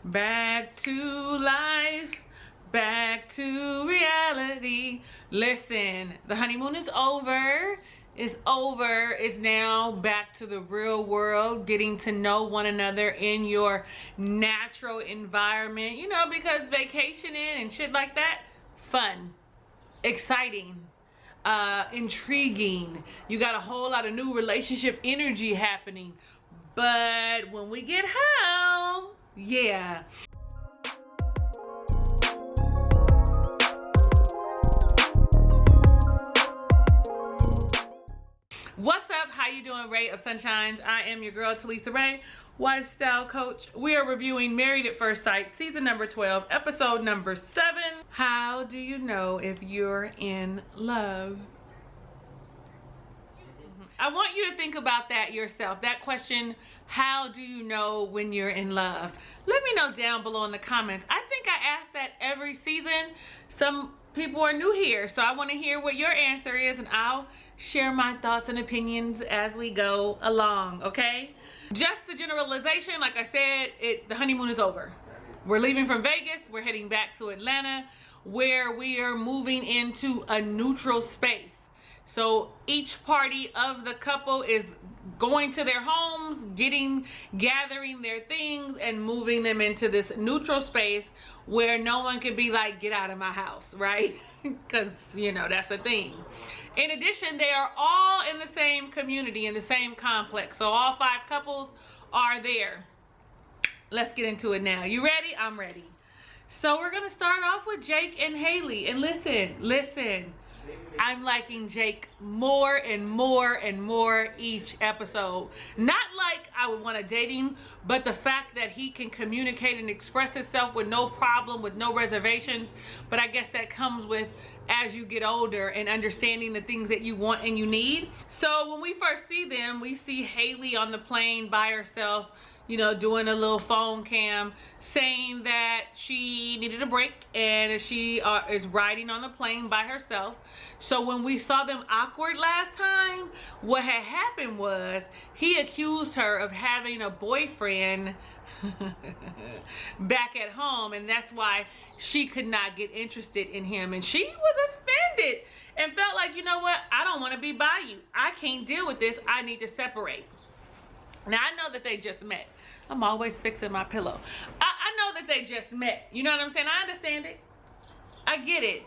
Back to life, back to reality. Listen, the honeymoon is over. It's over. It's now back to the real world, getting to know one another in your natural environment, you know, because vacationing and shit like that, fun, exciting, intriguing. You got a whole lot of new relationship energy happening. But when we get home, yeah. What's up? How you doing, Ray of Sunshines? I am your girl, Talisa Ray, lifestyle coach. We are reviewing Married at First Sight, season number 12, episode number 7. How do you know if you're in love? I want you to think about that yourself. That question, how do you know when you're in love? Let me know down below in the comments. I think I ask that every season. Some people are new here, so I want to hear what your answer is, and I'll share my thoughts and opinions as we go along, okay? Just the generalization, like I said, the honeymoon is over. We're leaving from Vegas. We're heading back to Atlanta, where we are moving into a neutral space. So each party of the couple is going to their homes, gathering their things and moving them into this neutral space where no one can be like, get out of my house, right? Because, you know, that's a thing. In addition, they are all in the same community, in the same complex. So all 5 couples are there. Let's get into it now. You ready? I'm ready. So we're going to start off with Jake and Haley. And listen. I'm liking Jake more and more and more each episode. Not like I would want to date him, but the fact that he can communicate and express himself with no problem, with no reservations. But I guess that comes with as you get older and understanding the things that you want and you need. So when we first see them, we see Haley on the plane by herself, you know, doing a little phone cam, saying that she needed a break and she is riding on the plane by herself. So when we saw them awkward last time, what had happened was he accused her of having a boyfriend back at home, and that's why she could not get interested in him. And she was offended and felt like, you know what, I don't want to be by you. I can't deal with this. I need to separate. Now, I know that they just met. I'm always fixing my pillow. I know that they just met. You know what I'm saying? I understand it. I get it.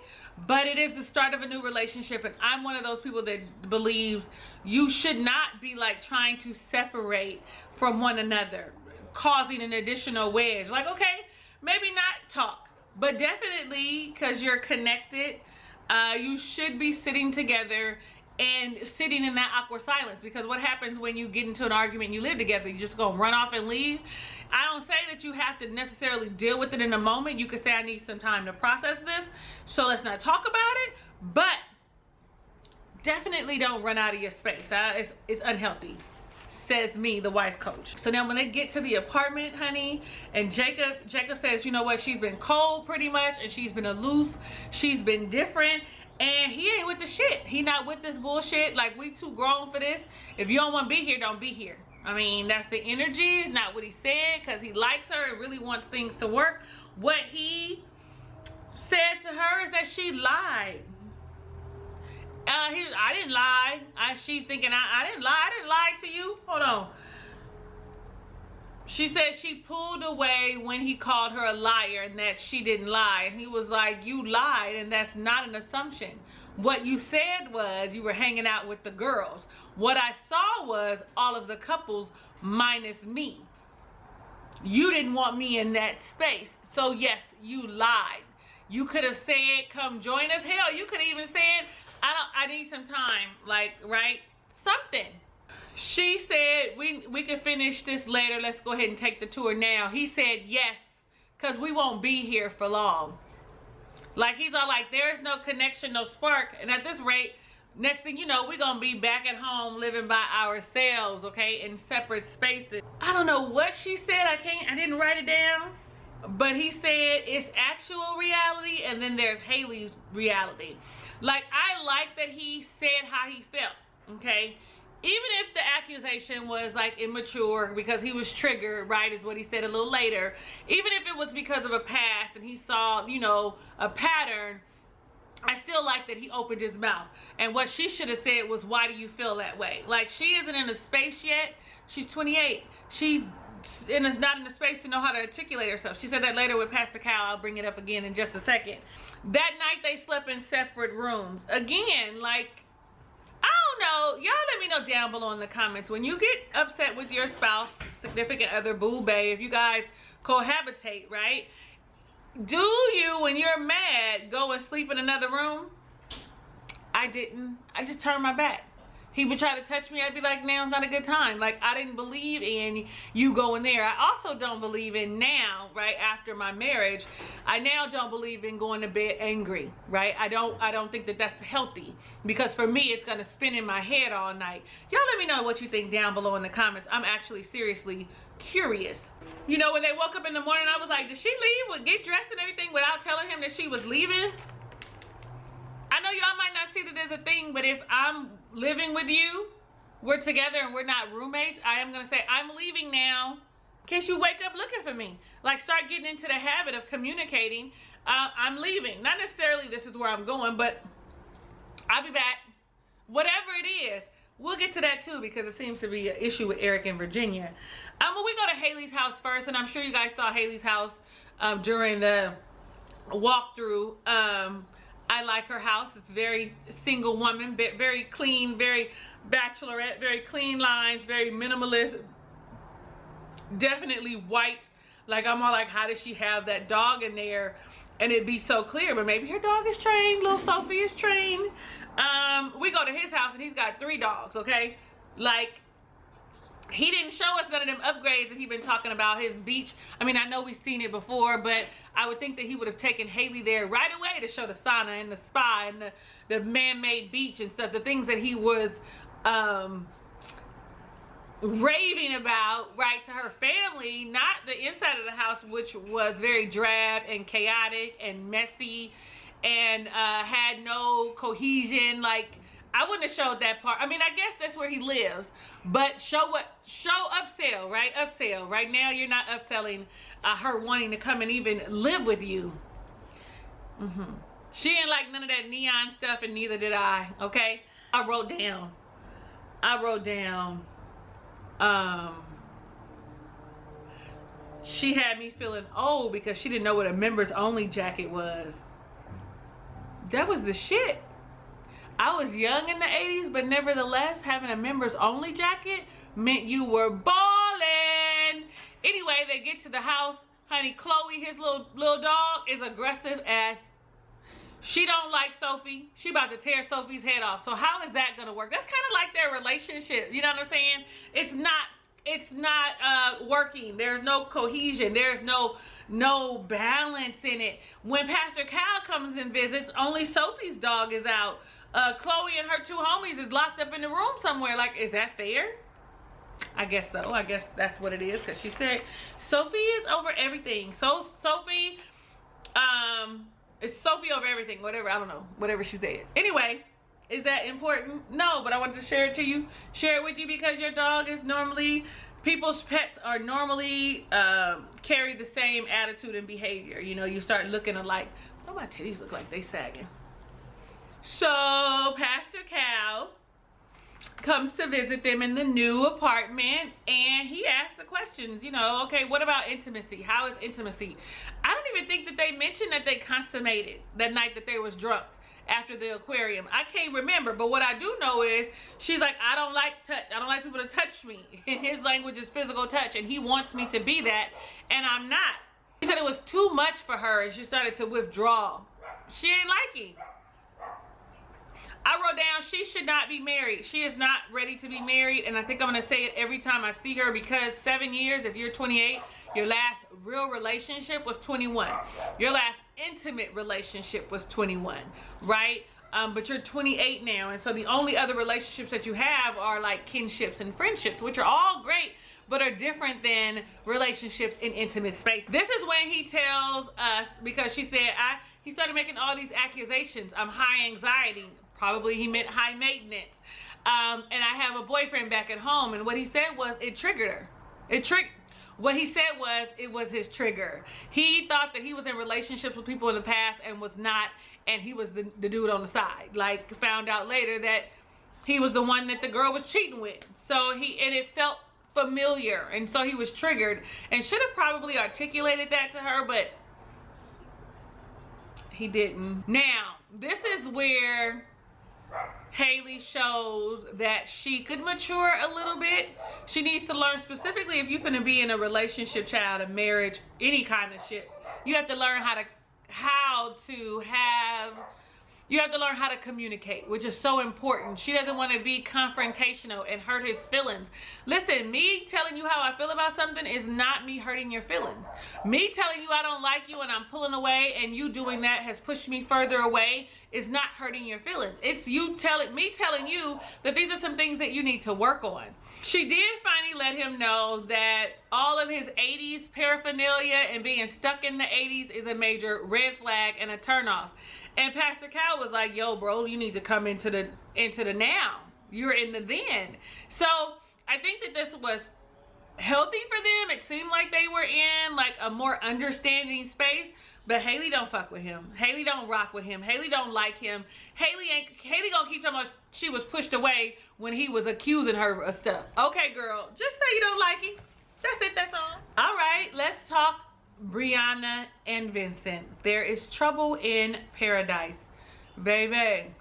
But it is the start of a new relationship. And I'm one of those people that believes you should not be like trying to separate from one another, causing an additional wedge. Like, okay, maybe not talk, but definitely because you're connected, you should be sitting together and sitting in that awkward silence. Because what happens when you get into an argument and you live together? You just gonna run off and leave? I don't say that you have to necessarily deal with it in a moment. You could say, I need some time to process this, so let's not talk about it. But definitely don't run out of your space. It's unhealthy, says me, the wife coach. So now when they get to the apartment, honey, and Jacob says, you know what, she's been cold pretty much, and she's been aloof, she's been different, and he ain't with the shit. He not with this bullshit. Like, we too grown for this. If you don't want to be here, don't be here. I mean, that's the energy, not what he said, because he likes her and really wants things to work. What he said to her is that she lied. I didn't lie. She's thinking, I didn't lie. I didn't lie to you. Hold on. She said she pulled away when he called her a liar and that she didn't lie. And he was like, you lied, and that's not an assumption. What you said was you were hanging out with the girls. What I saw was all of the couples minus me. You didn't want me in that space. So yes, you lied. You could have said, come join us. Hell, you could have even said, I need some time. Like, right? Something. She said, we can finish this later. Let's go ahead and take the tour now. He said, yes, because we won't be here for long. Like, he's all like, there's no connection, no spark. And at this rate, next thing you know, we're going to be back at home living by ourselves, okay, in separate spaces. I don't know what she said. I didn't write it down. But he said it's actual reality, and then there's Haley's reality. Like, I like that he said how he felt, okay? even if the accusation was like immature because he was triggered, right, is what he said a little later, even if it was because of a past and he saw, you know, a pattern, I still like that he opened his mouth. And what she should have said was, why do you feel that way? Like, she isn't in a space yet. She's 28. She's not in a space to know how to articulate herself. She said that later with Pastor Cal. I'll bring it up again in just a second. That night they slept in separate rooms. Again, like, I don't know. Y'all let me know down below in the comments. When you get upset with your spouse, significant other, boo bae, if you guys cohabitate, right? Do you, when you're mad, go and sleep in another room? I didn't. I just turned my back. He would try to touch me. I'd be like, now's not a good time. Like, I didn't believe in you going there. I also don't believe in now, right, after my marriage, I now don't believe in going to bed angry, right? I don't think that that's healthy, because for me, it's going to spin in my head all night. Y'all let me know what you think down below in the comments. I'm actually seriously curious. You know, when they woke up in the morning, I was like, did she leave? Would get dressed and everything without telling him that she was leaving? I know y'all might not see that as a thing, but if I'm living with you, we're together and we're not roommates, I am going to say, I'm leaving now in case you wake up looking for me. Like, start getting into the habit of communicating. I'm leaving. Not necessarily this is where I'm going, but I'll be back. Whatever it is. We'll get to that too, because it seems to be an issue with Erik in Virginia. Well, we go to Haley's house first, and I'm sure you guys saw Haley's house during the walkthrough. I like her house. It's very single woman, very clean, very bachelorette, very clean lines, very minimalist. Definitely white. Like, I'm all like, how does she have that dog in there and it'd be so clear? But maybe her dog is trained. Little Sophie is trained. We go to his house and he's got 3 dogs, okay? Like, he didn't show us none of them upgrades that he's been talking about, his beach. I mean, I know we've seen it before, but I would think that he would have taken Haley there right away to show the sauna and the spa and the man-made beach and stuff, the things that he was raving about, right, to her family, not the inside of the house, which was very drab and chaotic and messy and had no cohesion. Like, I wouldn't have showed that part. I mean, I guess that's where he lives, but show upsell, right? Upsell. Right now, you're not upselling her wanting to come and even live with you. She didn't like none of that neon stuff, and neither did I, okay? I wrote down, she had me feeling old because she didn't know what a members only jacket was. That was the shit. I was young in the 80s, but nevertheless, having a members only jacket meant you were balling. Anyway, they get to the house. Honey, Chloe, his little dog, is aggressive as... She don't like Sophie. She about to tear Sophie's head off. So how is that going to work? That's kind of like their relationship. You know what I'm saying? It's not working. There's no cohesion. There's no balance in it. When Pastor Cal comes and visits, only Sophie's dog is out. Chloe and her 2 homies is locked up in the room somewhere. Like, is that fair? I guess so. I guess that's what it is, because she said Sophie is over everything. So Sophie, it's Sophie over everything. Whatever, I don't know. Whatever she said. Anyway, is that important? No, but I wanted to share it to you. Share it with you because your dog is normally, people's pets are normally carry the same attitude and behavior. You know, you start looking alike. Oh, my titties look like they sagging. So Pastor Cal comes to visit them in the new apartment, and he asks the questions, you know, okay, what about intimacy? How is intimacy? I don't even think that they mentioned that they consummated that night that they was drunk after the aquarium. I can't remember, but what I do know is she's like, I don't like touch. I don't like people to touch me. And his language is physical touch, and he wants me to be that, and I'm not. She said it was too much for her, and she started to withdraw. She ain't like him. I wrote down, she should not be married. She is not ready to be married, and I think I'm going to say it every time I see her, because 7 years, if you're 28, your last real relationship was 21. Your last intimate relationship was 21, right? But you're 28 now, and so the only other relationships that you have are like kinships and friendships, which are all great, but are different than relationships in intimate space. This is when he tells us, because she said, he started making all these accusations. I'm high anxiety. Probably he meant high maintenance. and I have a boyfriend back at home. And what he said was it triggered her. What he said was it was his trigger. He thought that he was in relationships with people in the past and was not, and he was the dude on the side. Like, found out later that he was the one that the girl was cheating with. So and it felt familiar, and so he was triggered and should have probably articulated that to her, but he didn't. Now, this is where Haley shows that she could mature a little bit. She needs to learn, specifically if you're gonna be in a relationship, child, a marriage, any kind of shit, you have to learn how to learn how to communicate, which is so important. She doesn't want to be confrontational and hurt his feelings. Listen, me telling you how I feel about something is not me hurting your feelings. Me telling you I don't like you and I'm pulling away and you doing that has pushed me further away is not hurting your feelings. It's me telling you that these are some things that you need to work on. She did finally let him know that all of his 80s paraphernalia and being stuck in the 80s is a major red flag and a turnoff. And Pastor Cal was like, yo, bro, you need to come into the now. You're in the then. So I think that this was healthy for them. It seemed like they were in like a more understanding space. But Haley don't fuck with him. Haley don't rock with him. Haley don't like him. Haley gonna keep talking about she was pushed away when he was accusing her of stuff. Okay, girl, just say you don't like him. That's it, that's all. All right, let's talk Brianna and Vincent. There is trouble in paradise, baby.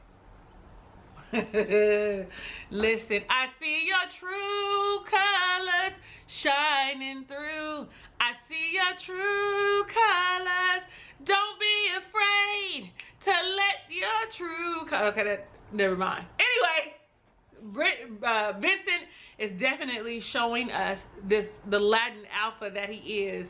Listen, I see your true colors shining through. I see your true colors. Don't be afraid to let your true colors. Okay, never mind. Anyway, Vincent is definitely showing us the Latin alpha that he is.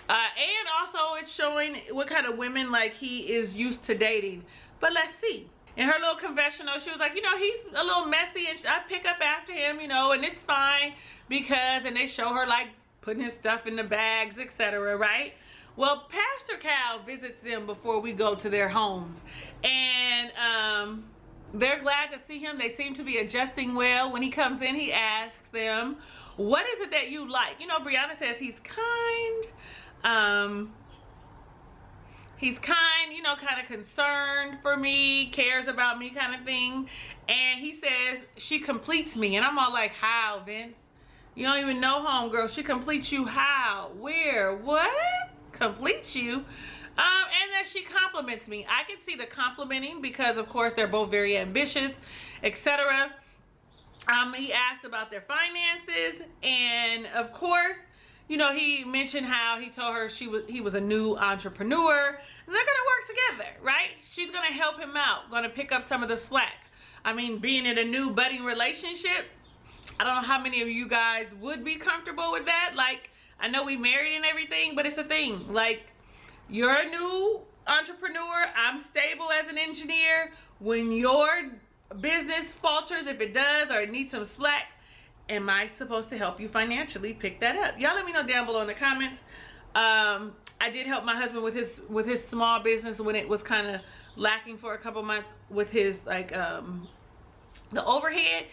And also it's showing what kind of women like he is used to dating. But let's see. In her little confessional, she was like, you know, he's a little messy and I pick up after him, you know, and it's fine because, and they show her like putting his stuff in the bags, etc., right? Well, Pastor Cal visits them before we go to their homes. And they're glad to see him. They seem to be adjusting well. When he comes in, he asks them, what is it that you like? You know, Brianna says he's kind. He's kind, you know, kind of concerned for me, cares about me kind of thing. And he says, she completes me. And I'm all like, how, Vince? You don't even know, homegirl. She completes you how? Where? What? Completes you? And that she compliments me. I can see the complimenting because, of course, they're both very ambitious, etc. He asked about their finances. And, of course, you know, he mentioned how he told her he was a new entrepreneur. And they're going to work together, right? She's going to help him out, going to pick up some of the slack. I mean, being in a new budding relationship, I don't know how many of you guys would be comfortable with that. Like, I know we married and everything, but it's a thing. Like, you're a new entrepreneur. I'm stable as an engineer. When your business falters, if it does, or it needs some slack, am I supposed to help you financially pick that up? Y'all let me know down below in the comments. I did help my husband with his small business when it was kind of lacking for a couple months with his like the overhead.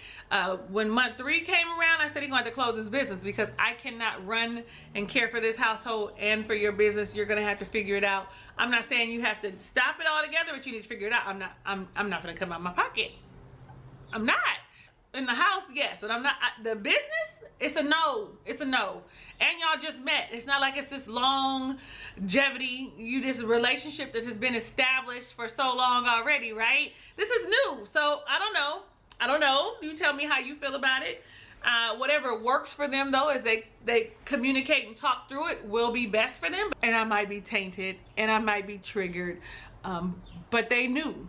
When month 3 came around, I said he's going to have to close his business because I cannot run and care for this household and for your business. You're going to have to figure it out. I'm not saying you have to stop it all together, but you need to figure it out. I'm not going to come out of my pocket. I'm not. In the house, yes, but I'm not. The business, it's a no. It's a no. And y'all just met. It's not like it's this longevity, this relationship that has been established for so long already, right? This is new. So I don't know. I don't know. You tell me how you feel about it. Whatever works for them, though, as they communicate and talk through it, will be best for them. And I might be tainted and I might be triggered, but they knew.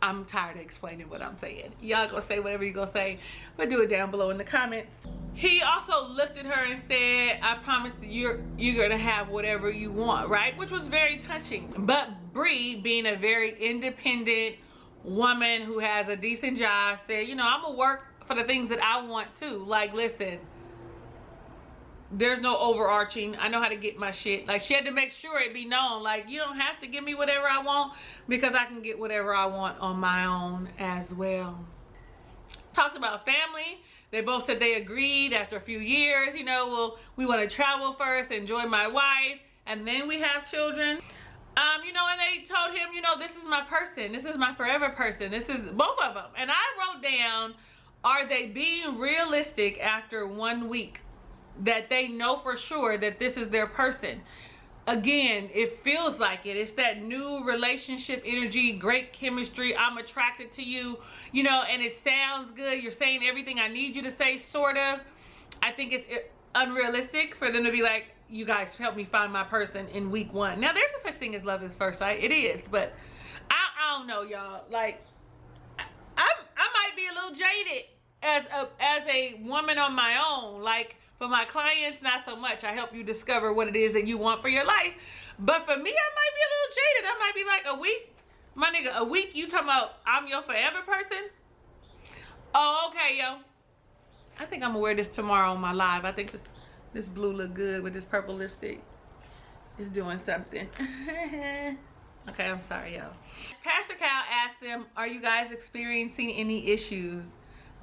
I'm tired of explaining what I'm saying. Y'all gonna say whatever you gonna say, but do it down below in the comments. He also looked at her and said, I promise you're gonna have whatever you want, right? Which was very touching. But Bree, being a very independent woman who has a decent job, said, you know, I'm gonna work for the things that I want too. Like, listen, there's no overarching. I know how to get my shit. Like, she had to make sure it be known, like, you don't have to give me whatever I want because I can get whatever I want on my own as well. Talked about family. They both said they agreed after a few years, you know, well, we want to travel first, enjoy my wife, and then we have children. You know, and they told him, you know, this is my person. This is my forever person. This is both of them. And I wrote down, are they being realistic after 1 week? That they know for sure that this is their person. Again, it feels like it. It's that new relationship energy, great chemistry. I'm attracted to you, you know, and it sounds good. You're saying everything I need you to say, sort of. I think it's unrealistic for them to be like, you guys help me find my person in week 1. Now, there's no such thing as love at first sight. It is, but I don't know, y'all. Like, I might be a little jaded as a woman on my own. Like, for my clients, not so much. I help you discover what it is that you want for your life. But for me, I might be a little jaded. I might be like, a week? My nigga, a week? You talking about I'm your forever person? Oh, okay, yo. I think I'm gonna wear this tomorrow on my live. I think this blue look good with this purple lipstick. It's doing something. Okay, I'm sorry, y'all. Pastor Cal asked them, are you guys experiencing any issues?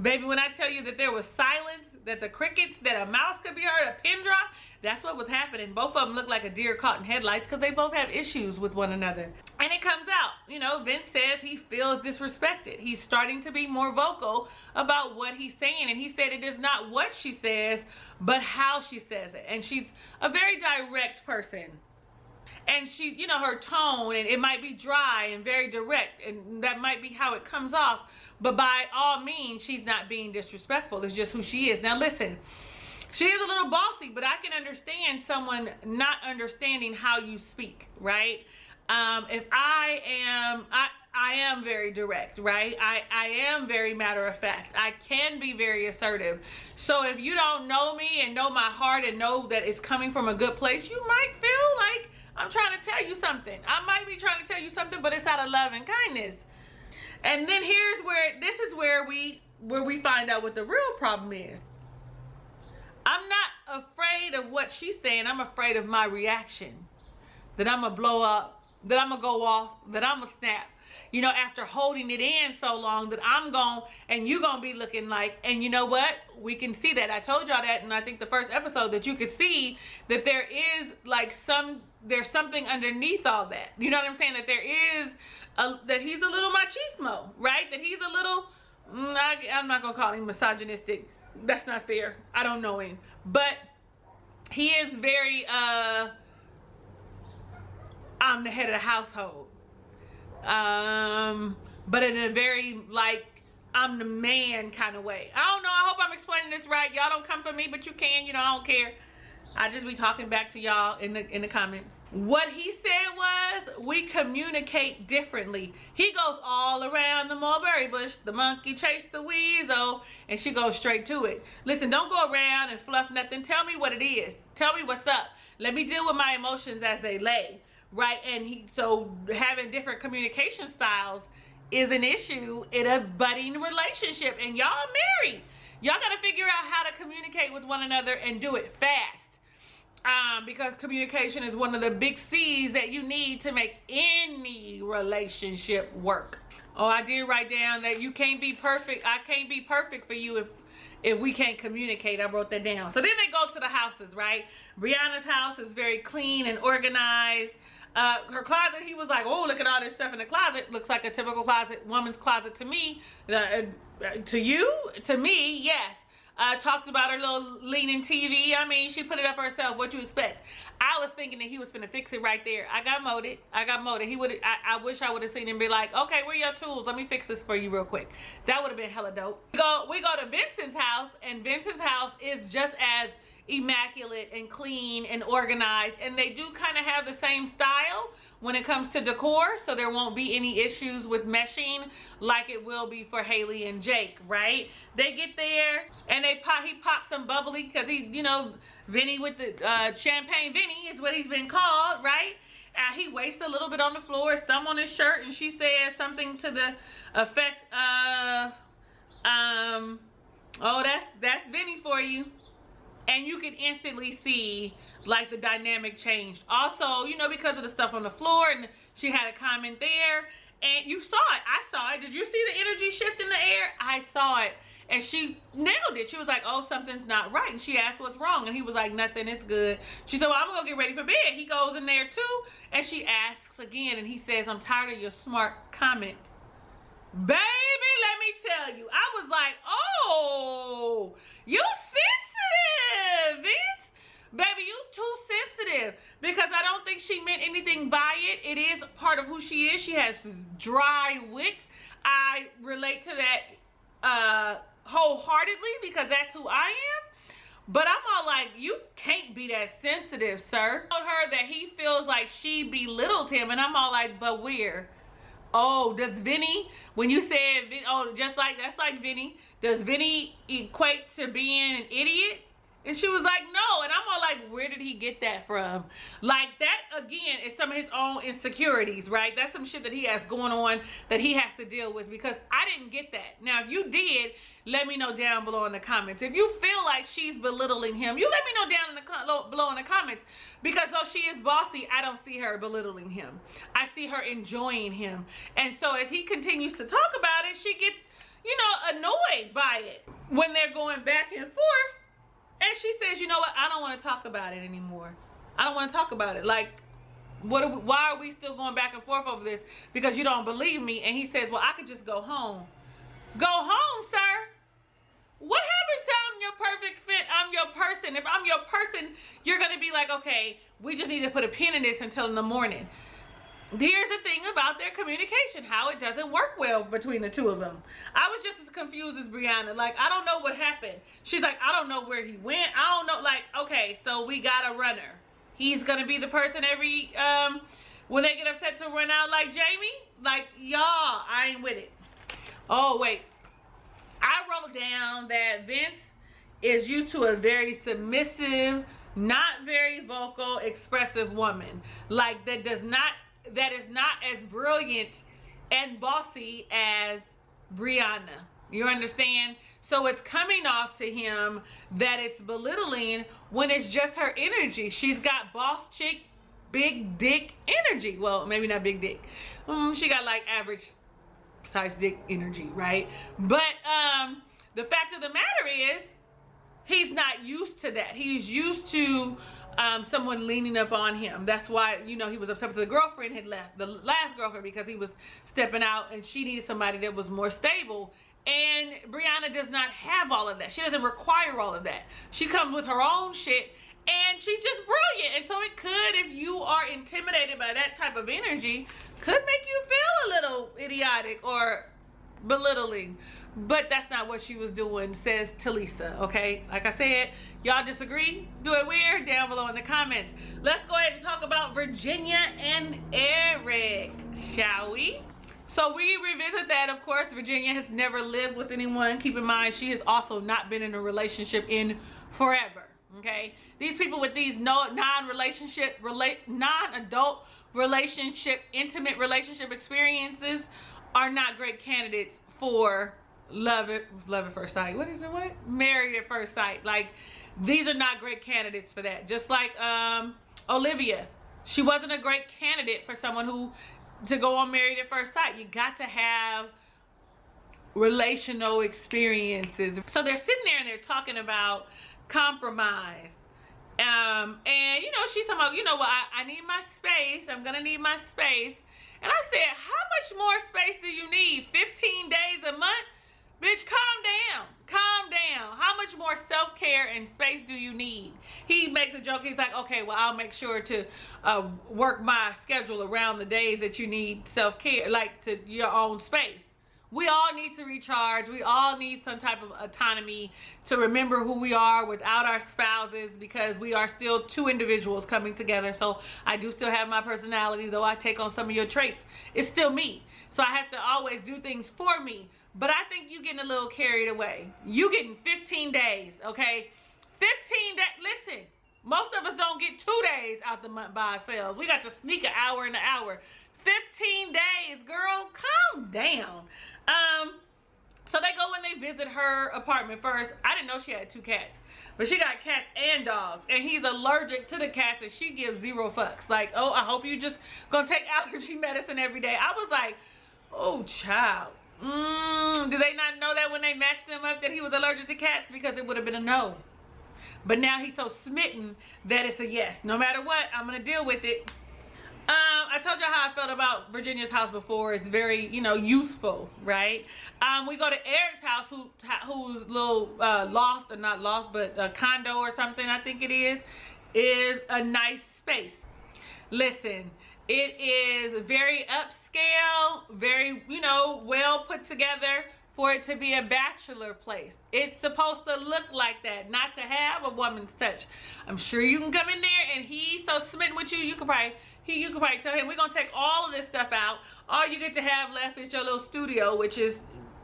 Baby, when I tell you that there was silence, that the crickets, that a mouse could be heard, a pin drop, that's what was happening. Both of them look like a deer caught in headlights because they both have issues with one another. And it comes out, you know, Vince says he feels disrespected. He's starting to be more vocal about what he's saying. And he said it is not what she says, but how she says it. And she's a very direct person. And she, you know, her tone, and it might be dry and very direct, and that might be how it comes off. But by all means, she's not being disrespectful. It's just who she is. Now, listen, she is a little bossy, but I can understand someone not understanding how you speak, right? If I am very direct, right? I am very matter of fact. I can be very assertive. So if you don't know me and know my heart and know that it's coming from a good place, you might feel like I'm trying to tell you something. I might be trying to tell you something, but it's out of love and kindness. And then this is where we find out what the real problem is. I'm not afraid of what she's saying. I'm afraid of my reaction. That I'm gonna blow up, that I'm gonna go off, that I'm gonna snap. You know, after holding it in so long, that I'm gonna, and you gonna be looking like, and you know what? We can see that. I told y'all that in I think the first episode, that you could see that there is like there's something underneath all that. You know what I'm saying? That there is, that he's a little machismo, right? That he's a little, I'm not gonna call him misogynistic. That's not fair. I don't know him. But he is very, I'm the head of the household. But in a very, like, I'm the man kind of way. I don't know. I hope I'm explaining this right. Y'all don't come for me, but you can. You know, I don't care. I just be talking back to y'all in the comments. What he said was, we communicate differently. He goes all around the mulberry bush. The monkey chased the weasel, and she goes straight to it. Listen, don't go around and fluff nothing. Tell me what it is. Tell me what's up. Let me deal with my emotions as they lay. Right? And so having different communication styles is an issue in a budding relationship. And y'all married. Y'all got to figure out how to communicate with one another and do it fast. Because communication is one of the big C's that you need to make any relationship work. Oh, I did write down that you can't be perfect. I can't be perfect for you if we can't communicate. I wrote that down. So then they go to the houses, right? Brianna's house is very clean and organized. Her closet, he was like, oh, look at all this stuff in the closet. Looks like a typical closet, woman's closet to me. To you? To me, yes. Talked about her little leaning TV. I mean, she put it up herself. What you expect? I was thinking that he was finna fix it right there. I got molded. He would. I wish I would have seen him be like, okay, where are your tools? Let me fix this for you real quick. That would have been hella dope. We go to Vincent's house, and Vincent's house is just as immaculate and clean and organized, and they do kind of have the same style when it comes to decor, so there won't be any issues with meshing like it will be for Haley and Jake, right? They get there and he pops some bubbly, because he, you know, Vinny with the champagne Vinny is what he's been called, right? He wastes a little bit on the floor, some on his shirt, and she says something to the effect of oh, that's Vinny for you. And you can instantly see like the dynamic changed. Also, you know, because of the stuff on the floor, and she had a comment there, and you saw it. I saw it. Did you see the energy shift in the air? I saw it. And she nailed it. She was like, oh, something's not right. And she asked what's wrong. And he was like, nothing, it's good. She said, well, I'm gonna get ready for bed. He goes in there too. And she asks again, and he says, I'm tired of your smart comments. Baby, let me tell you, I was like, oh, you sensitive, Vince. Baby, you too sensitive, because I don't think she meant anything by it. It is part of who she is. She has dry wit. I relate to that wholeheartedly, because that's who I am. But I'm all like, you can't be that sensitive, sir. I told her that he feels like she belittles him, and I'm all like, but where? Oh, does Vinny, when you said, oh, just like, that's like Vinny, does Vinny equate to being an idiot? And she was like, no. And I'm all like, where did he get that from? Like, that, again, is some of his own insecurities, right? That's some shit that he has going on that he has to deal with, because I didn't get that. Now, if you did, let me know down below in the comments. If you feel like she's belittling him, you let me know down in the below in the comments, because though she is bossy, I don't see her belittling him. I see her enjoying him. And so as he continues to talk about it, she gets, you know, annoyed by it when they're going back and forth. And she says, you know what, I don't want to talk about it anymore. I don't want to talk about it. Like, why are we still going back and forth over this? Because you don't believe me. And he says, well, I could just go home. Go home, sir? What happened to I'm your perfect fit, I'm your person? If I'm your person, you're going to be like, okay, we just need to put a pin in this until in the morning. Here's the thing about their communication, how it doesn't work well between the two of them. I was just as confused as Brianna. Like, I don't know what happened. She's like, I don't know where he went. I don't know. Like, okay, so we got a runner. He's going to be the person every, when they get upset to run out like Jamie. Like, y'all, I ain't with it. Oh, wait. I wrote down that Vince is used to a very submissive, not very vocal, expressive woman. Like, that is not as brilliant and bossy as Brianna. You understand? So it's coming off to him that it's belittling when it's just her energy. She's got boss chick, big dick energy. Well, maybe not big dick. She got like average size dick energy, right? But the fact of the matter is, he's not used to that. He's used to someone leaning up on him. That's why, you know, he was upset with the girlfriend had left, the last girlfriend, because he was stepping out and she needed somebody that was more stable. And Brianna does not have all of that. She doesn't require all of that. She comes with her own shit, and she's just brilliant. And so it could, if you are intimidated by that type of energy, could make you feel a little idiotic or belittling. But that's not what she was doing, says Talisa, okay? Like I said, y'all disagree? Do it weird down below in the comments. Let's go ahead and talk about Virginia and Erik, shall we? So we revisit that, of course. Virginia has never lived with anyone. Keep in mind, she has also not been in a relationship in forever, okay? These people with these non-adult relationship, intimate relationship experiences are not great candidates for love at first sight. What is it? What? Married at first sight. Like, these are not great candidates for that. Just like Olivia, she wasn't a great candidate for someone to go on Married at First Sight. You got to have relational experiences. So they're sitting there and they're talking about compromise. And you know, she's talking about, you know what, I need my space. I'm gonna need my space. And I said, how much more space do you need? 15 days a month? Bitch, calm down. Calm down. How much more self-care and space do you need? He makes a joke. He's like, okay, well, I'll make sure to work my schedule around the days that you need self-care, like to your own space. We all need to recharge. We all need some type of autonomy to remember who we are without our spouses, because we are still two individuals coming together. So I do still have my personality, though I take on some of your traits. It's still me. So I have to always do things for me. But I think you getting a little carried away. You getting 15 days, okay? 15 days. Listen, most of us don't get 2 days out the month by ourselves. We got to sneak an hour in an hour. 15 days, girl. Calm down. So they go and they visit her apartment first. I didn't know she had 2 cats. But she got cats and dogs. And he's allergic to the cats and she gives 0 fucks. Like, oh, I hope you just gonna take allergy medicine every day. I was like, oh, child. Did they not know that when they matched him up that he was allergic to cats? Because it would have been a no. But now he's so smitten that it's a yes. No matter what, I'm going to deal with it. I told y'all how I felt about Virginia's house before. It's very, you know, useful, right? We go to Eric's house, whose little loft, or not loft, but a condo or something, I think it is a nice space. Listen, it is very upscale, very, you know, well put together for it to be a bachelor place. It's supposed to look like that, not to have a woman's touch. I'm sure you can come in there and he's so smitten with you, you could probably tell him, we're gonna take all of this stuff out. All you get to have left is your little studio, which is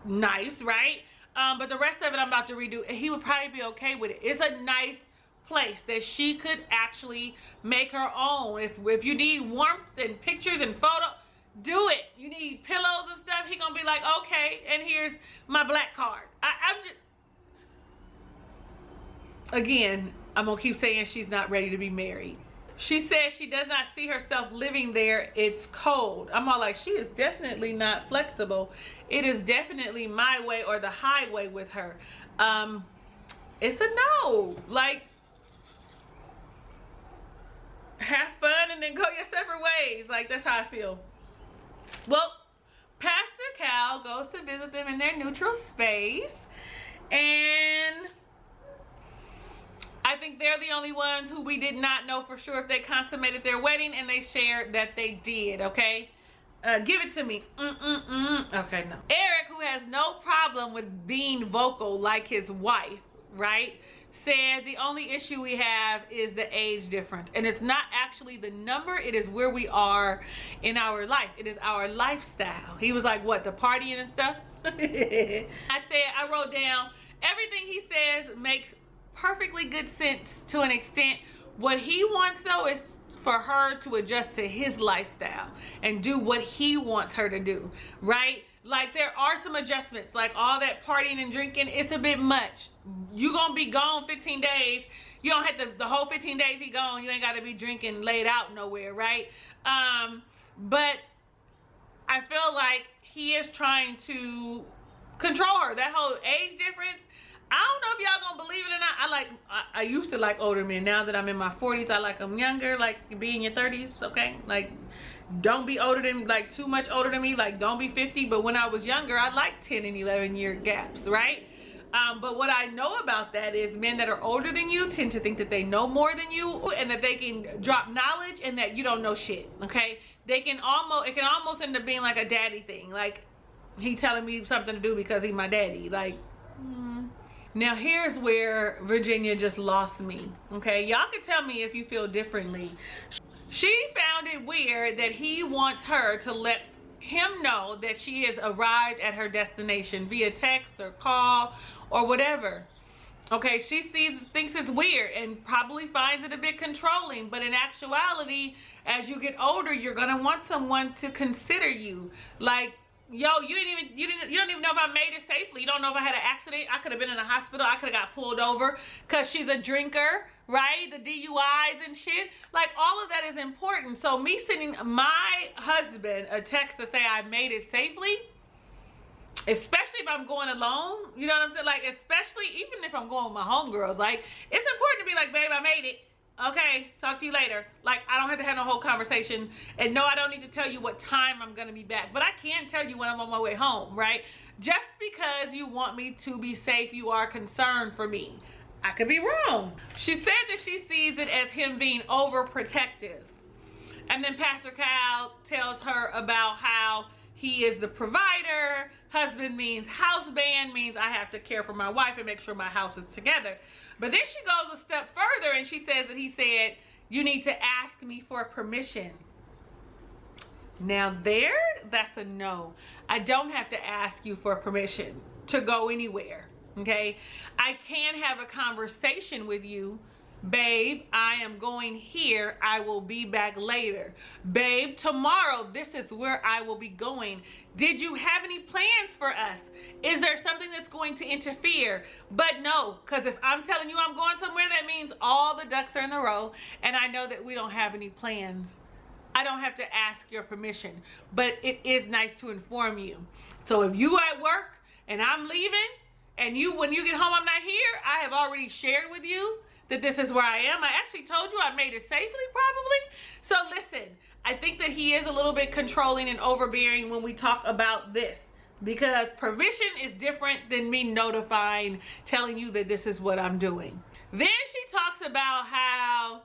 nice, right? But the rest of it I'm about to redo, and he would probably be okay with it. It's a nice place that she could actually make her own. If you need warmth and pictures and photos, do it. You need pillows and stuff, he gonna be like, okay, and here's my black card. I'm just, again, I'm gonna keep saying she's not ready to be married. She says she does not see herself living there. It's cold. I'm all like, she is definitely not flexible. It is definitely my way or the highway with her. It's a no. Like, have fun and then go your separate ways. Like, that's how I feel. Well, Pastor Cal goes to visit them in their neutral space, and I think they're the only ones who we did not know for sure if they consummated their wedding, and they shared that they did, okay? Give it to me. Okay, no. Erik, who has no problem with being vocal like his wife, right, said the only issue we have is the age difference. And it's not actually the number, it is where we are in our life. It is our lifestyle. He was like, what, the partying and stuff? I wrote down, everything he says makes perfectly good sense to an extent. What he wants though is for her to adjust to his lifestyle and do what he wants her to do, right? Like, there are some adjustments, like all that partying and drinking, it's a bit much. You gonna be gone 15 days. You don't have to, the whole 15 days he gone, you ain't gotta be drinking laid out nowhere, right? But I feel like he is trying to control her. That whole age difference, I don't know if y'all gonna believe it or not. I used to like older men. Now that I'm in my 40s, I like them younger, like be in your 30s, okay? Like, don't be older than, like, too much older than me. Like, don't be 50. But when I was younger, I liked 10 and 11 year gaps, right? But what I know about that is men that are older than you tend to think that they know more than you, and that they can drop knowledge, and that you don't know shit, okay? It can almost end up being like a daddy thing. Like, he telling me something to do because he's my daddy. Like, Now here's where Virginia just lost me, okay? Y'all can tell me if you feel differently. She found it weird that he wants her to let him know that she has arrived at her destination via text or call or whatever. Okay, she thinks it's weird and probably finds it a bit controlling, but in actuality, as you get older, you're gonna want someone to consider you. Like, yo, you don't even know if I made it safely. You don't know if I had an accident. I could have been in a hospital. I could have got pulled over because she's a drinker, right? The DUIs and shit. Like, all of that is important. So me sending my husband a text to say I made it safely, especially if I'm going alone, you know what I'm saying? Like, especially even if I'm going with my homegirls, like, it's important to be like, babe, I made it. Okay, talk to you later. Like, I don't have to have no whole conversation. And no, I don't need to tell you what time I'm gonna be back. But I can tell you when I'm on my way home, right? Just because you want me to be safe, you are concerned for me. I could be wrong. She said that she sees it as him being overprotective. And then Pastor Cal tells her about how he is the provider. Husband means house band, means I have to care for my wife and make sure my house is together. But then she goes a step further and she says that he said, you need to ask me for permission. Now that's a no. I don't have to ask you for permission to go anywhere, okay? I can have a conversation with you. Babe, I am going here. I will be back later. Babe, tomorrow, this is where I will be going. Did you have any plans for us? Is there something that's going to interfere? But no, because if I'm telling you I'm going somewhere, that means all the ducks are in a row, and I know that we don't have any plans. I don't have to ask your permission, but it is nice to inform you. So if you are at work and I'm leaving, and when you get home I'm not here, I have already shared with you that this is where I am. I actually told you I made it safely, probably. So listen, I think that he is a little bit controlling and overbearing when we talk about this, because permission is different than me notifying, telling you that this is what I'm doing. Then she talks about how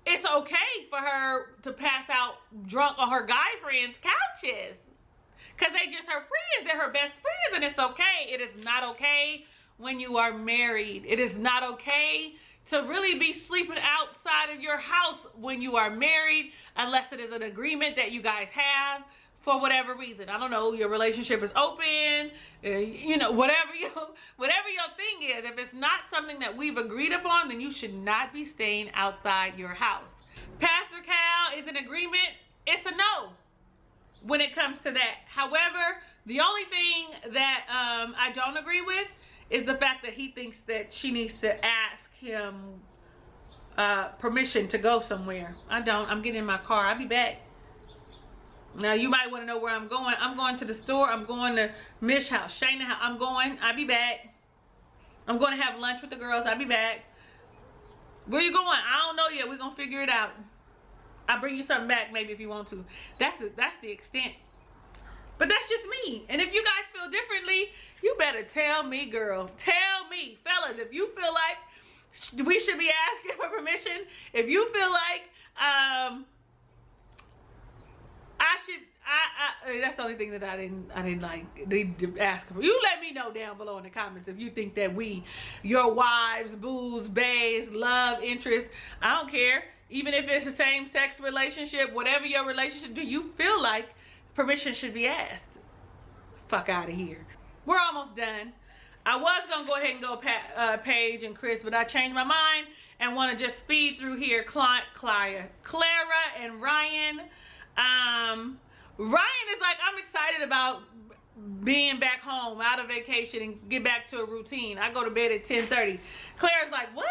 it's okay for her to pass out drunk on her guy friends' couches, because they just her friends, they're her best friends, and it's okay. It is not okay when you are married. It is not okay to really be sleeping outside of your house when you are married, unless it is an agreement that you guys have for whatever reason. I don't know, your relationship is open, you know, whatever your thing is. If it's not something that we've agreed upon, then you should not be staying outside your house. Pastor Cal is in agreement. It's a no when it comes to that. However, the only thing that I don't agree with is the fact that he thinks that she needs to ask him permission to go somewhere. I don't. I'm getting in my car. I'll be back. Now you might want to know where I'm going. I'm going to the store. I'm going to Mish house, Shayna house. I'm going. I'll be back. I'm going to have lunch with the girls. I'll be back. Where you going? I don't know yet. We're gonna figure it out. I'll bring you something back maybe if you want to. That's the extent. But that's just me. And if you guys feel differently, you better tell me, girl. Tell me, fellas, if you feel like we should be asking for permission, if you feel like that's the only thing that I didn't like need to ask for. You let me know down below in the comments if you think that your wives, boos, baes, love interest, I don't care. Even if it's a same-sex relationship, whatever your relationship, do you feel like permission should be asked? Fuck out of here. We're almost done. I was gonna go ahead and go Paige and Chris, but I changed my mind and want to just speed through here. Clara and Ryan. Ryan is like, I'm excited about being back home, out of vacation, and get back to a routine. I go to bed at 10:30. Claire's like, what?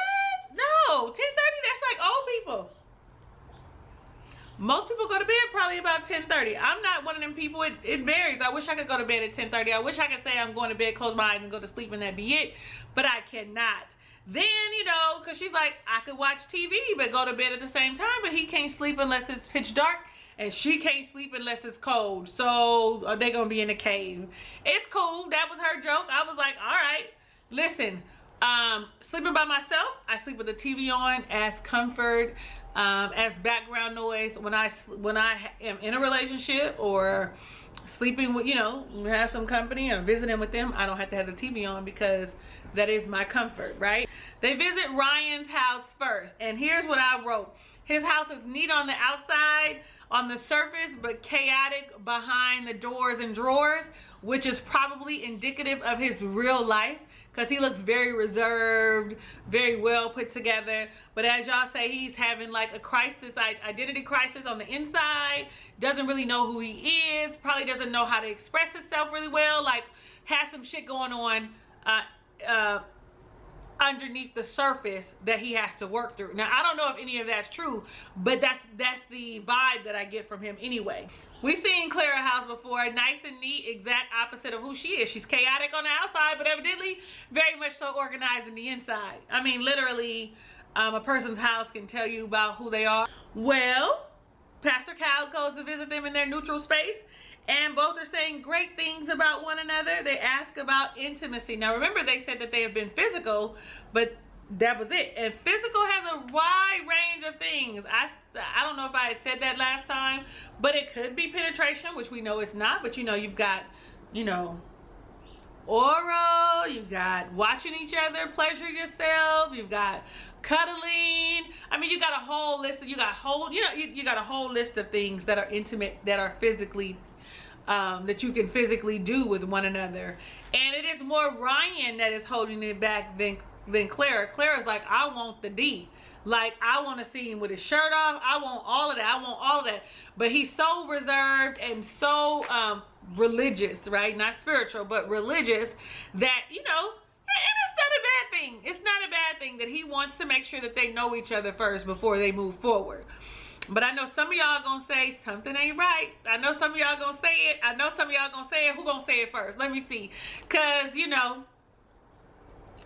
No, 10:30, that's like old people. Most people go to bed probably about 10:30. I'm not one of them people. It varies. I wish I could go to bed at 10:30. I wish I could say I'm going to bed, close my eyes, and go to sleep, and that be it. But I cannot. Then, you know, because she's like, I could watch TV, but go to bed at the same time. But he can't sleep unless it's pitch dark. And she can't sleep unless it's cold. So are they gonna be in a cave? It's cool. That was her joke. I was like, all right. Listen, sleeping by myself, I sleep with the TV on as comfort, as background noise. When I am in a relationship or sleeping with, you know, have some company or visiting with them, I don't have to have the TV on because that is my comfort, right? They visit Ryan's house first. And here's what I wrote. His house is neat on the outside, on the surface, but chaotic behind the doors and drawers, which is probably indicative of his real life, because he looks very reserved, very well put together. But as y'all say, he's having like a crisis, identity crisis on the inside, doesn't really know who he is, probably doesn't know how to express himself really well, like has some shit going on underneath the surface that he has to work through. Now, I don't know if any of that's true, but that's the vibe that I get from him anyway. We've seen Clara house before, nice and neat, exact opposite of who she is. She's chaotic on the outside, but evidently very much so organized in the inside. I mean, literally, a person's house can tell you about who they are. Well, Pastor Cal goes to visit them in their neutral space, and both are saying great things about one another. They ask about intimacy. Now, remember, they said that they have been physical, but that was it. And physical has a wide range of things. I don't know if I had said that last time, but it could be penetration, which we know it's not. But, you know, you've got, you know, oral, you've got watching each other, pleasure yourself, you've got cuddling. I mean, you got a whole list. You got a whole list of things that are intimate, that are physically that you can physically do with one another. And it is more Ryan that is holding it back than Clara. Clara's like, I want the D. Like, I want to see him with his shirt off. I want all of that. I want all of that. But he's so reserved and so religious, right? Not spiritual, but religious, that, you know, and it's not a bad thing. It's not a bad thing that he wants to make sure that they know each other first before they move forward. But I know some of y'all gonna say something ain't right. I know some of y'all gonna say it. I know some of y'all gonna say it. Who gonna say it first? Let me see. Cause you know,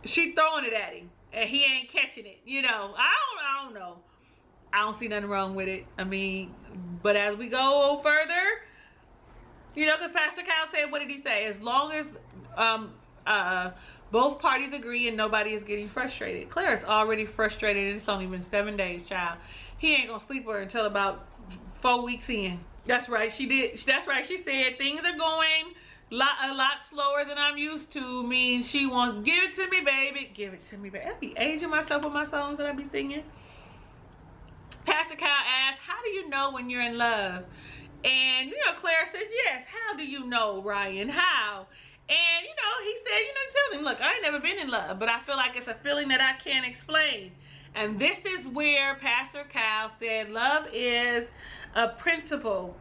she throwing it at him and he ain't catching it. You know, I don't know. I don't see nothing wrong with it. I mean, but as we go further, you know, because Pastor Cal said, what did he say? As long as both parties agree and nobody is getting frustrated. Claire's already frustrated and it's only been 7 days, child. He ain't gonna sleep with her until about 4 weeks in. That's right, she did. That's right, she said things are going a lot slower than I'm used to. Means she wants, give it to me, baby. Give it to me, baby. I be aging myself with my songs that I be singing. Pastor Kyle asked, how do you know when you're in love? And, you know, Claire says, yes. How do you know, Ryan? How? And, you know, he said, you know, he tells him, look, I ain't never been in love, but I feel like it's a feeling that I can't explain. And this is where Pastor Kyle said love is a principle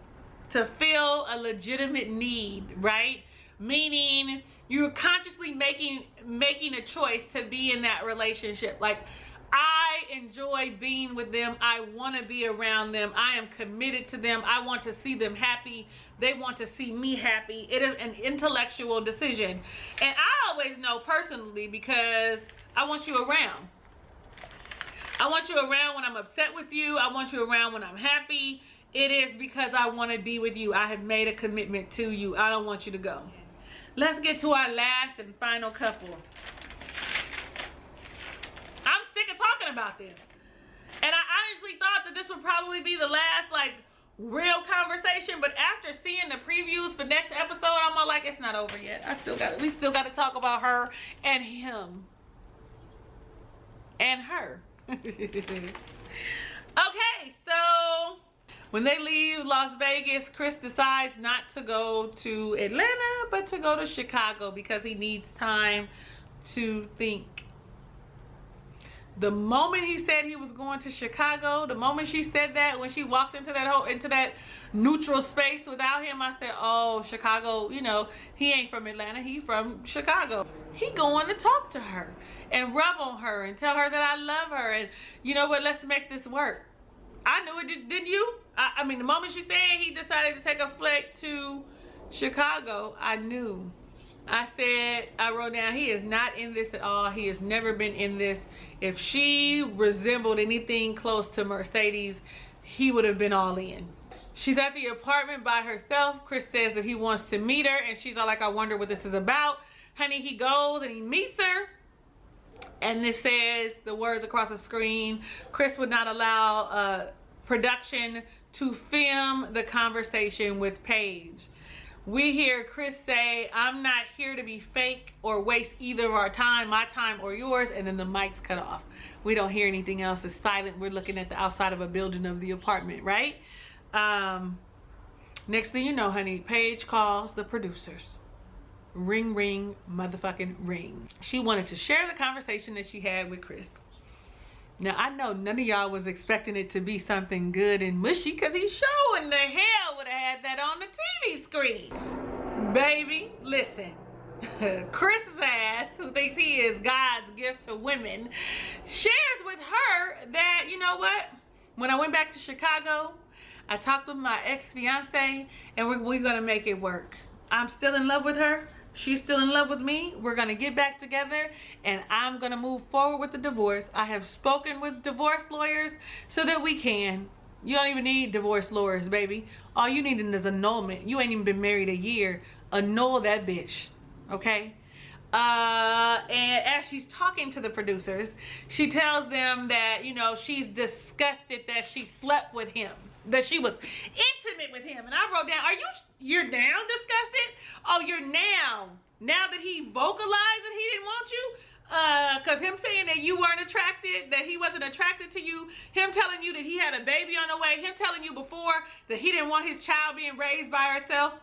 to fill a legitimate need, right? Meaning you're consciously making a choice to be in that relationship. Like, I enjoy being with them. I want to be around them. I am committed to them. I want to see them happy. They want to see me happy. It is an intellectual decision. And I always know personally because I want you around. I want you around when I'm upset with you. I want you around when I'm happy. It is because I want to be with you. I have made a commitment to you. I don't want you to go. Let's get to our last and final couple. I'm sick of talking about this. And I honestly thought that this would probably be the last, like, real conversation. But after seeing the previews for next episode, I'm all like, it's not over yet. We still got to talk about her and him. And her. Okay, so when they leave Las Vegas, Chris decides not to go to Atlanta, but to go to Chicago because he needs time to think. The moment he said he was going to Chicago, the moment she said that, when she walked into that neutral space without him, I said, oh, Chicago, you know, he ain't from Atlanta, he from Chicago. He going to talk to her and rub on her and tell her that I love her and, you know what, let's make this work. I knew it, didn't you? I mean, the moment she said he decided to take a flight to Chicago, I knew. I wrote down, he is not in this at all. He has never been in this. If she resembled anything close to Mercedes, he would have been all in. She's at the apartment by herself. Chris says that he wants to meet her, and she's all like, I wonder what this is about. Honey, he goes and he meets her. And it says, the words across the screen, Chris would not allow production to film the conversation with Paige. We hear Chris say, I'm not here to be fake or waste either of our time, my time or yours, and then the mic's cut off. We don't hear anything else. It's silent. We're looking at the outside of a building of the apartment, right? Next thing you know, honey, Paige calls the producers. Ring, ring, motherfucking ring. She wanted to share the conversation that she had with Chris. Now, I know none of y'all was expecting it to be something good and mushy because he sure in the hell would have had that on the TV screen. Baby, listen. Chris's ass, who thinks he is God's gift to women, shares with her that, you know what? When I went back to Chicago, I talked with my ex-fiance and we're going to make it work. I'm still in love with her. She's still in love with me. We're going to get back together and I'm going to move forward with the divorce. I have spoken with divorce lawyers so that we can. You don't even need divorce lawyers, baby. All you need is annulment. You ain't even been married a year. Annul that bitch. Okay? And as she's talking to the producers, she tells them that, you know, she's disgusted that she slept with him. That she was intimate with him. And I wrote down, you're now disgusted? Oh, you're now that he vocalized that he didn't want you? Because him saying that you weren't attracted, that he wasn't attracted to you, him telling you that he had a baby on the way, him telling you before that he didn't want his child being raised by herself,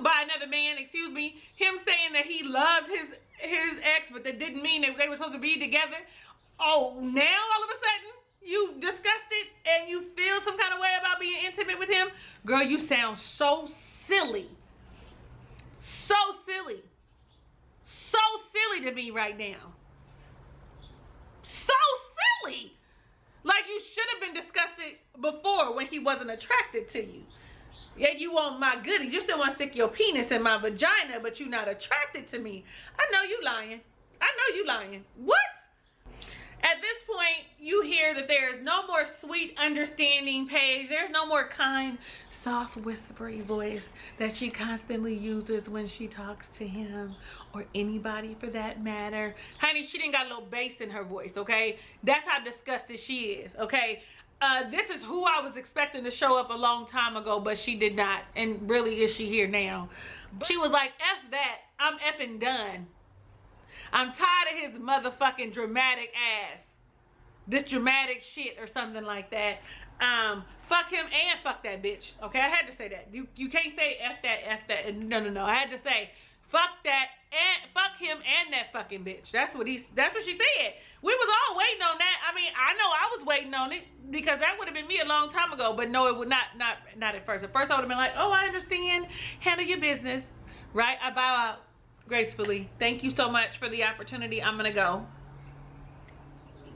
by another man, excuse me, him saying that he loved his ex, but that didn't mean that they were supposed to be together. Oh, now all of a sudden, you disgusted and you feel some kind of way about being intimate with him? Girl, you sound so silly. So silly. So silly to me right now. So silly. Like, you should have been disgusted before when he wasn't attracted to you. Yeah, you want my goodies. You still want to stick your penis in my vagina, but you're not attracted to me. I know you lying. I know you lying. What? At this point, you hear that there is no more sweet, understanding Paige. There's no more kind, soft, whispery voice that she constantly uses when she talks to him or anybody for that matter. Honey, she didn't got a little bass in her voice, okay? That's how disgusted she is, okay? This is who I was expecting to show up a long time ago, but she did not. And really, is she here now? She was like, F that. I'm effing done. I'm tired of his motherfucking dramatic ass. This dramatic shit or something like that. Fuck him and fuck that bitch. Okay, I had to say that. You can't say F that. No. I had to say fuck that and fuck him and that fucking bitch. That's what she said. We was all waiting on that. I mean, I know I was waiting on it because that would have been me a long time ago. But no, it would not at first. At first I would have been like, oh, I understand. Handle your business. Right? I bow out gracefully. Thank you so much for the opportunity. I'm gonna go.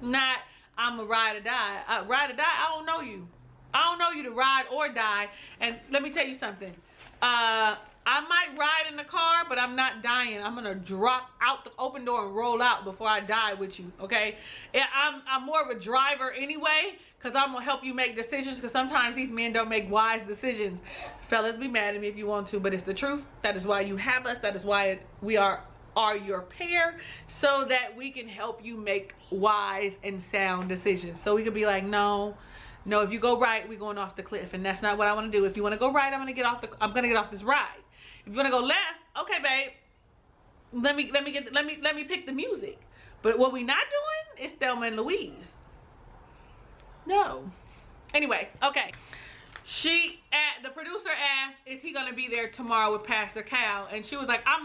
Not I'm a ride or die. Ride or die, I don't know you. I don't know you to ride or die. And let me tell you something. I might ride in the car, but I'm not dying. I'm gonna drop out the open door and roll out before I die with you, okay? Yeah, I'm more of a driver anyway, because I'm gonna help you make decisions, because sometimes these men don't make wise decisions. Fellas, be mad at me if you want to, but it's the truth. That is why you have us. That is why we are your pair, so that we can help you make wise and sound decisions. So we could be like, no, if you go right, we're going off the cliff, and that's not what I want to do. If you want to go right, I'm gonna get off this ride. If you want to go left, okay, babe, let me pick the music. But what we not doing is Thelma and Louise. No. Anyway, okay. The producer asked, is he gonna be there tomorrow with Pastor Cal? And she was like, I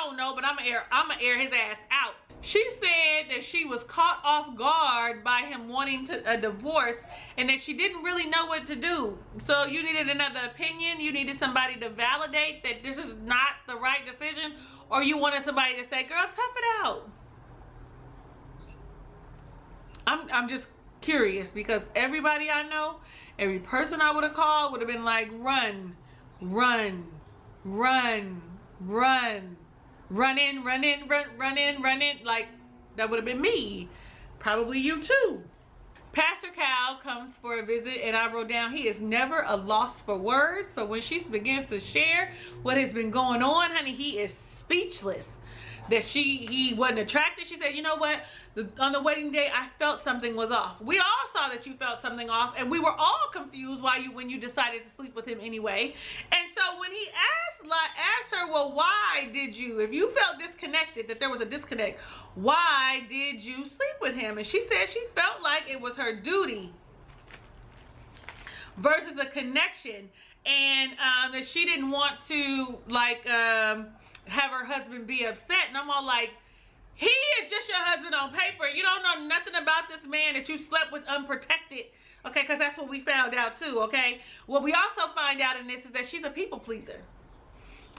don't know, but I'm gonna air his ass out. She said that she was caught off guard by him wanting a divorce, and that she didn't really know what to do. So you needed another opinion. You needed somebody to validate that this is not the right decision, or you wanted somebody to say, girl, tough it out. I'm just curious, because everybody I know, every person I would have called would have been like, run in, like that would have been me. Probably you too. Pastor Cal comes for a visit, and I wrote down, he is never a loss for words, but when she begins to share what has been going on, honey, he is speechless. That he wasn't attracted. She said, you know what, on the wedding day I felt something was off. We all saw that you felt something off, and we were all confused when you decided to sleep with him anyway. And so when he asked her, well, why did you, if you felt disconnected, that there was a disconnect, why did you sleep with him? And she said she felt like it was her duty versus a connection, and that she didn't want to have her husband be upset. And I'm all like, he is just your husband on paper. You don't know nothing about this man that you slept with unprotected, okay? Because that's what we found out too, okay? What we also find out in this is that she's a people pleaser.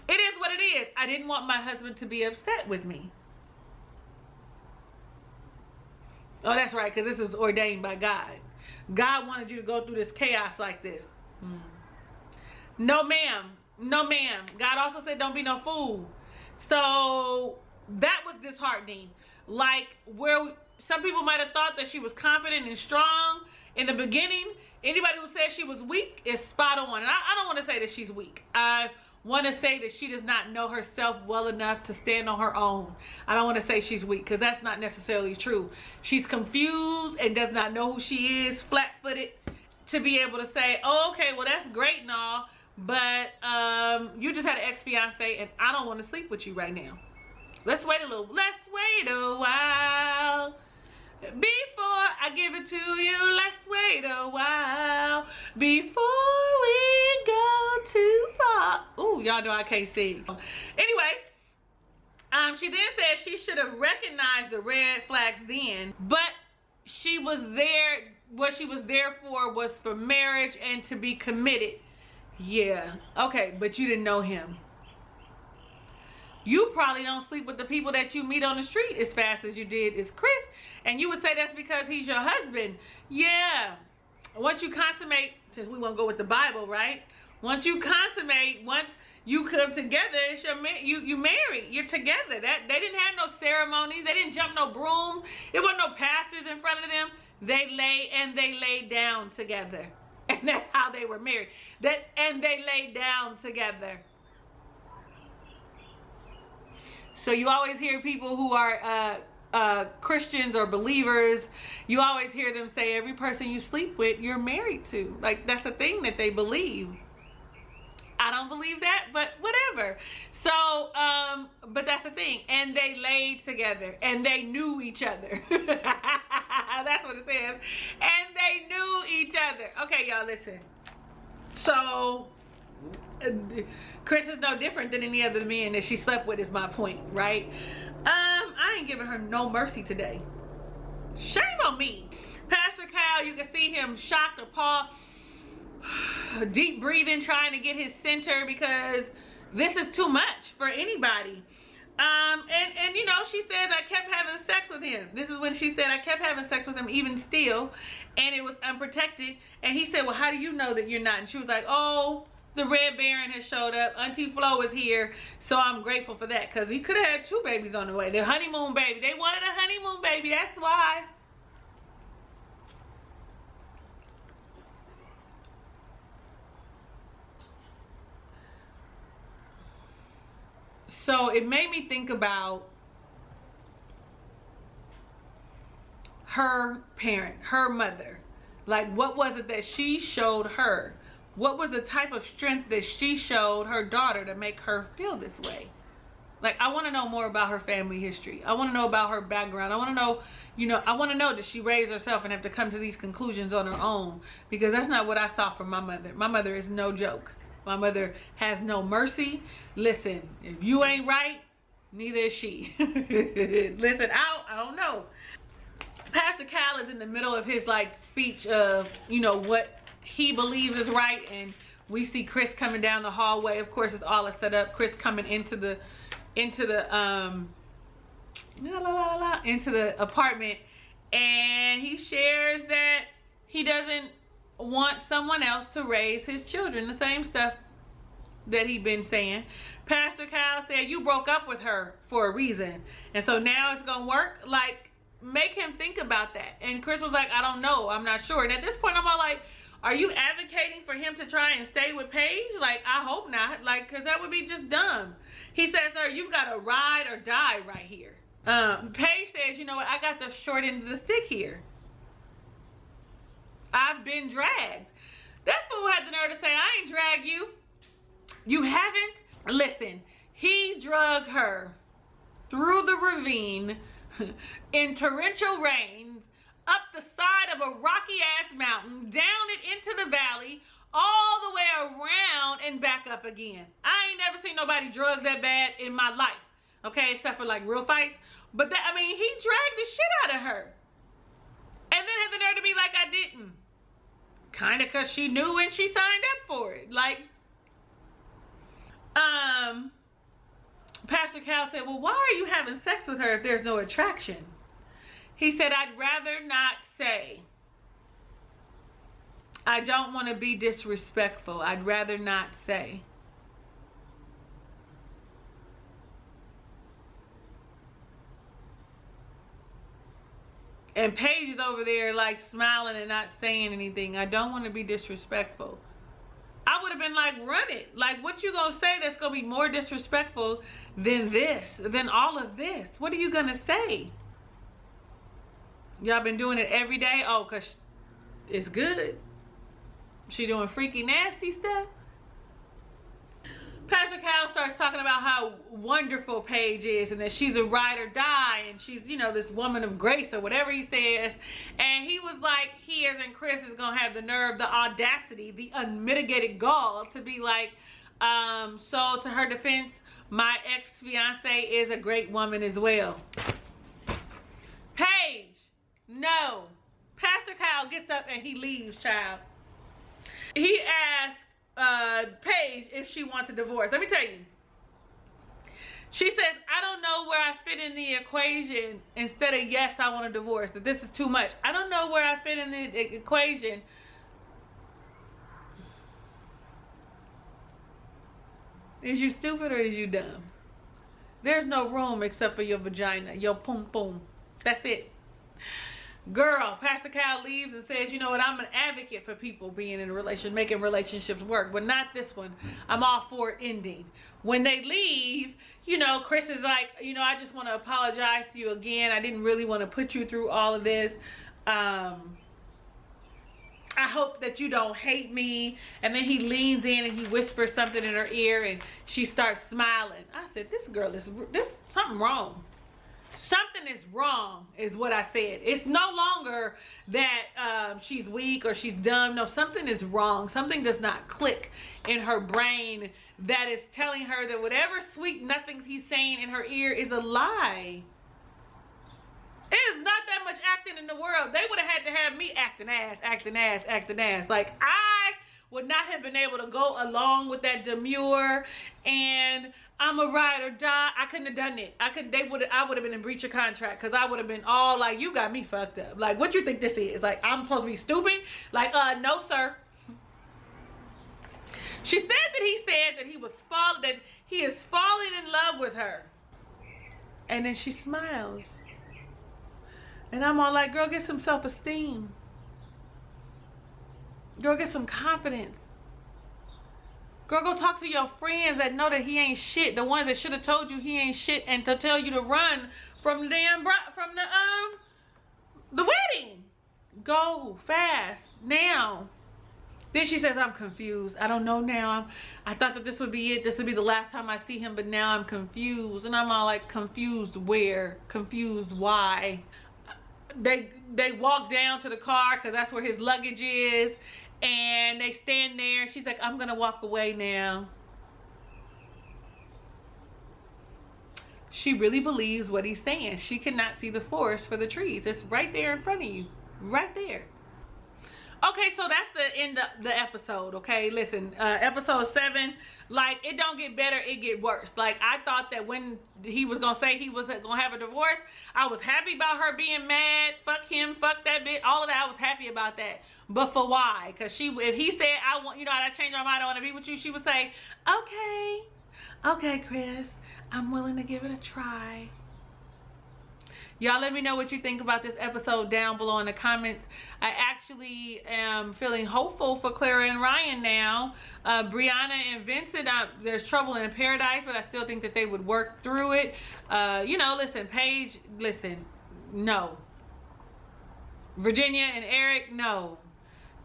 It is what it is. I didn't want my husband to be upset with me. Oh, that's right, because this is ordained by God. God wanted you to go through this chaos like this. No, ma'am. No, ma'am. God also said, don't be no fool. So that was disheartening. Like, where some people might have thought that she was confident and strong in the beginning, anybody who says she was weak is spot on. And I don't want to say that she's weak. I want to say that she does not know herself well enough to stand on her own. I don't want to say she's weak, because that's not necessarily true. She's confused and does not know who she is, flat-footed, to be able to say, oh, okay, well, that's great and all, but you just had an ex-fiance and I don't want to sleep with you right now. Let's wait a while before I give it to you. Let's wait a while before we go too far. Ooh, y'all know I can't sing. Anyway, she then said she should have recognized the red flags then, but she was there, what she was there for was for marriage and to be committed. Yeah, okay, but you didn't know him. You probably don't sleep with the people that you meet on the street as fast as you did as Chris. And you would say that's because he's your husband. Yeah. Once you consummate, since we won't go with the Bible, right? Once you consummate, once you come together, it's you married. You're together. That they didn't have no ceremonies. They didn't jump no brooms. There wasn't no pastors in front of them. They laid down together. And that's how they were married. And they laid down together. So you always hear people who are Christians or believers, you always hear them say every person you sleep with, you're married to. Like, that's the thing that they believe. I don't believe that, but whatever. So, but that's the thing. And they laid together and they knew each other. That's what it says. And they knew each other. Okay, y'all, listen. So, Chris is no different than any other man that she slept with, is my point, right? I ain't giving her no mercy today. Shame on me. Pastor Cal, you can see him shocked, appalled, deep breathing, trying to get his center because this is too much for anybody. And you know, she says, I kept having sex with him. This is when she said, I kept having sex with him even still, and it was unprotected. And he said, well, how do you know that you're not? And she was like, oh, the Red Baron has showed up. Auntie Flo is here, so I'm grateful for that, because he could have had 2 babies on the way. The honeymoon baby. They wanted a honeymoon baby. That's why. So it made me think about her parent, her mother. Like, what was it that she showed her? What was the type of strength that she showed her daughter to make her feel this way? Like, I want to know more about her family history. I want to know about her background. I want to know, you know, I want to know, did she raise herself and have to come to these conclusions on her own? Because that's not what I saw from my mother. My mother is no joke. My mother has no mercy. Listen, if you ain't right, neither is she. Listen, I don't know. Pastor Cal is in the middle of his, like, speech of, you know, what he believes is right, and we see Chris coming down the hallway. Of course, it's all set up. Chris coming into the apartment, and he shares that he doesn't want someone else to raise his children. The same stuff that he'd been saying. Pastor Cal said, you broke up with her for a reason, and so now it's gonna work. Like, make him think about that. And Chris was like, I don't know, I'm not sure. And at this point, I'm all like, are you advocating for him to try and stay with Paige? Like, I hope not. Like, because that would be just dumb. He says, sir, you've got to ride or die right here. Paige says, you know what? I got the short end of the stick here. I've been dragged. That fool had the nerve to say, I ain't dragged you. You haven't? Listen, he drug her through the ravine in torrential rains, up the side of a rocky ass mountain, down it into the valley, all the way around and back up again. I ain't never seen nobody drug that bad in my life, okay, except for like real fights. But that, I mean, he dragged the shit out of her, and then had the nerve to be like, I didn't. Kind of because she knew when she signed up for it. Like, Pastor Cal said, well, why are you having sex with her if there's no attraction? He said, I'd rather not say. I don't want to be disrespectful. I'd rather not say. And Paige is over there like smiling and not saying anything. I don't want to be disrespectful. I would have been like, run it. Like, what you gonna say that's gonna be more disrespectful than this, than all of this? What are you gonna say? Y'all been doing it every day? Oh, because it's good. She doing freaky nasty stuff. Pastor Cal starts talking about how wonderful Paige is, and that she's a ride or die, and she's, you know, this woman of grace, or whatever he says. And he was like, he, as in Chris, is gonna have the nerve, the audacity, the unmitigated gall to be like, so to her defense, my ex-fiance is a great woman as well. Paige, no. Pastor Cal gets up and he leaves, child. He asked Paige if she wants a divorce. Let me tell you, She says, I don't know where I fit in the equation. Instead of yes, I want a divorce. That this is too much. I don't know where I fit in the equation. Is you stupid or is you dumb? There's no room except for your vagina, your pum pum. That's it. Girl, Pastor Cal leaves and says, you know what, I'm an advocate for people being in a relationship, making relationships work, but not this one. I'm all for it ending. When they leave, you know, Chris is like, you know, I just want to apologize to you again. I didn't really want to put you through all of this. I hope that you don't hate me. And then he leans in and he whispers something in her ear and she starts smiling. I said, this girl is, something wrong. Something is wrong is what I said. It's no longer that she's weak or she's dumb. No, something is wrong. Something does not click in her brain that is telling her that whatever sweet nothings he's saying in her ear is a lie. It is not that much acting in the world. They would have had to have me acting ass. Like, I would not have been able to go along with that demure and I'm a ride or die. I couldn't have done it. I would have been in breach of contract because I would have been all like, you got me fucked up. Like, what you think this is? Like, I'm supposed to be stupid? Like, no, sir. She said that he is falling in love with her. And then she smiles. And I'm all like, girl, get some self-esteem. Girl, get some confidence. Girl, go talk to your friends that know that he ain't shit. The ones that should have told you he ain't shit and to tell you to run from the damn the wedding. Go fast now. Then she says, I'm confused. I don't know now. I thought that this would be it. This would be the last time I see him, but now I'm confused. And I'm all like, confused where? Confused why? They walk down to the car because that's where his luggage is. And they stand there. She's like, I'm going to walk away now. She really believes what he's saying. She cannot see the forest for the trees. It's right there in front of you. Right there. Okay, so that's the end of the episode, okay? Listen, episode 7, like, it don't get better, it get worse. Like, I thought that when he was gonna say he was gonna have a divorce, I was happy about her being mad. Fuck him, fuck that bitch, all of that, I was happy about that. But for why? Because if he said, I want, you know, I changed my mind, I want to be with you, she would say, okay, Chris, I'm willing to give it a try. Y'all let me know what you think about this episode down below in the comments. I actually am feeling hopeful for Clara and Ryan now. Brianna and Vincent, there's trouble in paradise, but I still think that they would work through it. You know, listen, Paige, listen, no. Virginia and Erik, no.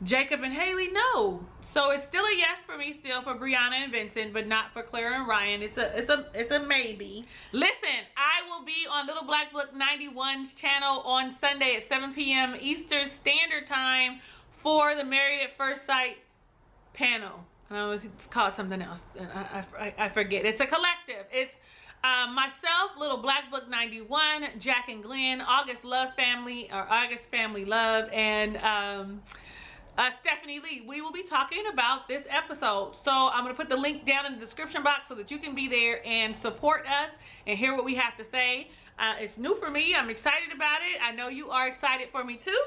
Jacob and Haley, no. So it's still a yes for me, still for Brianna and Vincent, but not for Clara and Ryan. It's a maybe. Listen, I will be on Little Black Book 91's channel on Sunday at 7 p.m. Eastern Standard Time for the Married at First Sight panel. It's called something else. I forget. It's a collective. It's myself, Little Black Book 91, Jack and Glenn, August Love Family, or August Family Love, and Stephanie Lee. We will be talking about this episode. So I'm going to put the link down in the description box so that you can be there and support us and hear what we have to say. It's new for me. I'm excited about it. I know you are excited for me too.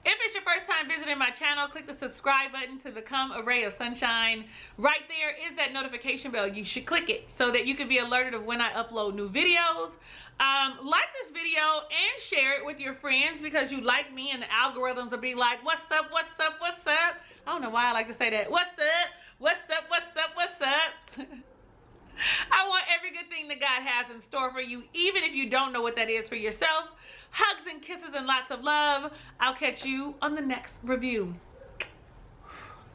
If it's your first time visiting my channel, click the subscribe button to become a ray of sunshine. Right there is that notification bell. You should click it so that you can be alerted of when I upload new videos. Like this video and share it with your friends because you like me, and the algorithms will be like, what's up, what's up, what's up? I don't know why I like to say that. What's up, what's up, what's up, what's up? I want every good thing that God has in store for you, even if you don't know what that is for yourself. Hugs and kisses and lots of love. I'll catch you on the next review.